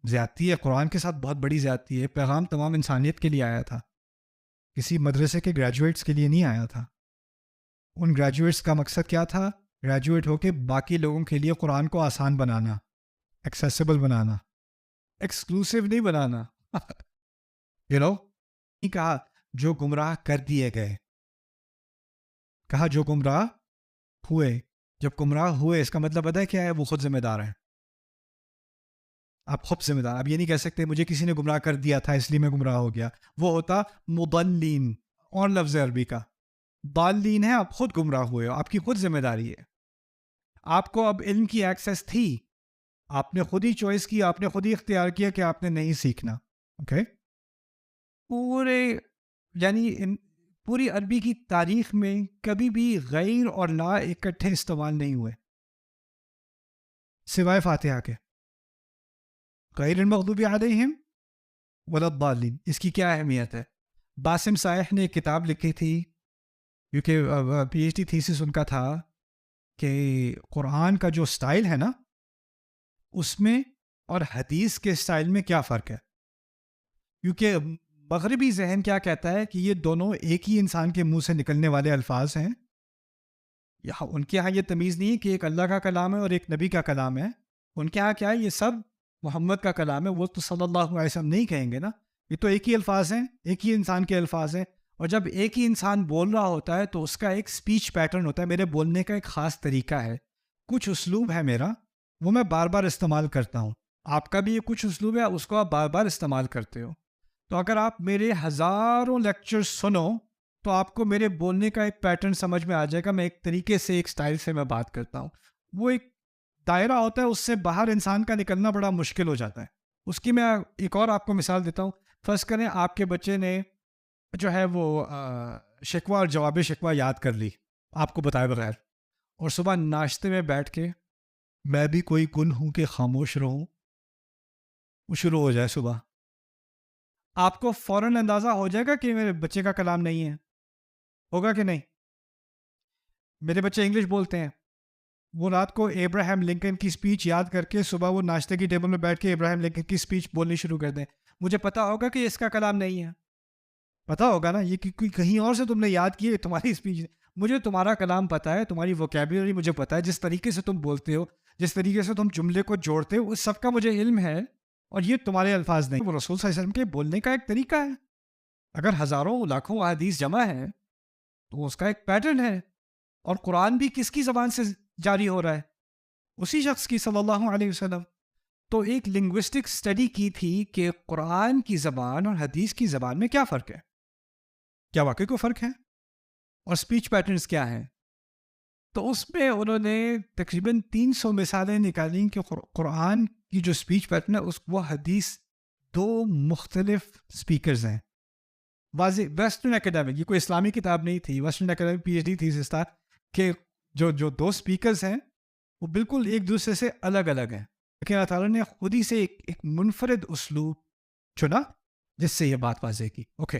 زیادتی ہے، قرآن کے ساتھ بہت بڑی زیادتی ہے. پیغام تمام انسانیت کے لیے آیا تھا، کسی مدرسے کے گریجویٹس کے لیے نہیں آیا تھا. ان گریجویٹس کا مقصد کیا تھا؟ گریجویٹ ہو کے باقی لوگوں کے لیے قرآن کو آسان بنانا، ایکسیسیبل بنانا، ایکسکلوسیو نہیں بنانا. نہیں کہا جو گمراہ کر دیے گئے، کہا جو گمراہ ہوئے. جب گمراہ ہوئے اس کا مطلب پتہ ہے کیا ہے؟ وہ خود ذمہ دار ہیں. آپ خود ذمہ دار. آپ یہ نہیں کہہ سکتے مجھے کسی نے گمراہ کر دیا تھا اس لیے میں گمراہ ہو گیا. وہ ہوتا مضلین، اور لفظ عربی کا ضالین ہے. آپ خود گمراہ ہوئے ہو، آپ کی خود ذمہ داری ہے. آپ کو اب علم کی ایکسیس تھی، آپ نے خود ہی چوائس کی، آپ نے خود ہی اختیار کیا کہ آپ نے نہیں سیکھنا. اوکے پوری عربی کی تاریخ میں کبھی بھی غیر اور لا اکٹھے استعمال نہیں ہوئے سوائے فاتحہ کے. غیر المغضوب علیہم ولا الضالین، اس کی کیا اہمیت ہے؟ باسم سائح نے ایک کتاب لکھی تھی، کیونکہ پی ایچ ڈی تھیسس ان کا تھا کہ قرآن کا جو سٹائل ہے نا اس میں اور حدیث کے سٹائل میں کیا فرق ہے. کیونکہ مغربی ذہن کیا کہتا ہے کہ یہ دونوں ایک ہی انسان کے منہ سے نکلنے والے الفاظ ہیں. ان کے ہاں یہ تمیز نہیں ہے کہ ایک اللہ کا کلام ہے اور ایک نبی کا کلام ہے. ان کے ہاں کیا ہے؟ یہ سب محمد کا کلام ہے. وہ تو صلی اللہ علیہ وسلم نہیں کہیں گے نا، یہ تو ایک ہی الفاظ ہیں، ایک ہی انسان کے الفاظ ہیں. اور جب ایک ہی انسان بول رہا ہوتا ہے تو اس کا ایک سپیچ پیٹرن ہوتا ہے. میرے بولنے کا ایک خاص طریقہ ہے، کچھ اسلوب ہے میرا، وہ میں بار بار استعمال کرتا ہوں. آپ کا بھی یہ کچھ اسلوب ہے، اس کو آپ بار بار استعمال کرتے ہو. تو اگر آپ میرے ہزاروں لیکچر سنو تو آپ کو میرے بولنے کا ایک پیٹرن سمجھ میں آ جائے گا. میں ایک طریقے سے، ایک سٹائل سے میں بات کرتا ہوں. وہ ایک دائرہ ہوتا ہے، اس سے باہر انسان کا نکلنا بڑا مشکل ہو جاتا ہے. اس کی میں ایک اور آپ کو مثال دیتا ہوں. فرض کریں آپ کے بچے نے جو ہے وہ شکوہ اور جواب شکوہ یاد کر لی آپ کو بتائے بغیر، اور صبح ناشتے میں بیٹھ کے میں بھی کوئی گن ہوں کہ خاموش رہوں وہ شروع ہو جائے صبح. آپ کو فوراً اندازہ ہو جائے گا کہ میرے بچے کا کلام نہیں ہے. ہوگا کہ نہیں؟ میرے بچے انگلش بولتے ہیں، وہ رات کو ابراہیم لنکن کی سپیچ یاد کر کے صبح وہ ناشتے کی ٹیبل میں بیٹھ کے ابراہیم لنکن کی سپیچ بولنی شروع کر دیں. مجھے پتا ہوگا کہ اس کا کلام نہیں ہے، پتا ہوگا نا، یہ کہیں اور سے تم نے یاد کی ہے تمہاری سپیچ. مجھے تمہارا کلام پتا ہے، تمہاری ووکیبلری مجھے پتا ہے، جس طریقے سے تم بولتے ہو، جس طریقے سے تم جملے کو جوڑتے ہو، اس سب کا مجھے علم ہے. اور یہ تمہارے الفاظ نہیں، وہ رسول صلی اللہ علیہ وسلم کے بولنے کا ایک طریقہ ہے. اگر ہزاروں لاکھوں احادیث جمع ہیں تو اس کا ایک پیٹرن ہے. اور قرآن بھی کس کی زبان سے جاری ہو رہا ہے؟ اسی شخص کی، صلی اللہ علیہ وسلم. تو ایک لنگوسٹک اسٹڈی کی تھی کہ قرآن کی زبان اور حدیث کی زبان میں کیا فرق ہے، کیا واقعی کوئی فرق ہے، اور سپیچ پیٹرنز کیا ہیں. تو اس میں انہوں نے تقریباً 300 مثالیں نکالیں کہ قرآن کی جو سپیچ پیٹرن ہے وہ حدیث دو مختلف سپیکرز ہیں. واضح ویسٹرن اکیڈمک، یہ کوئی اسلامی کتاب نہیں تھی، western academic P H D thesis تھا کہ جو دو سپیکرز ہیں وہ بالکل ایک دوسرے سے الگ الگ ہیں، لیکن اللہ تعالیٰ نے خود ہی سے ایک منفرد اسلوب چنا جس سے یہ بات واضح کی. اوکے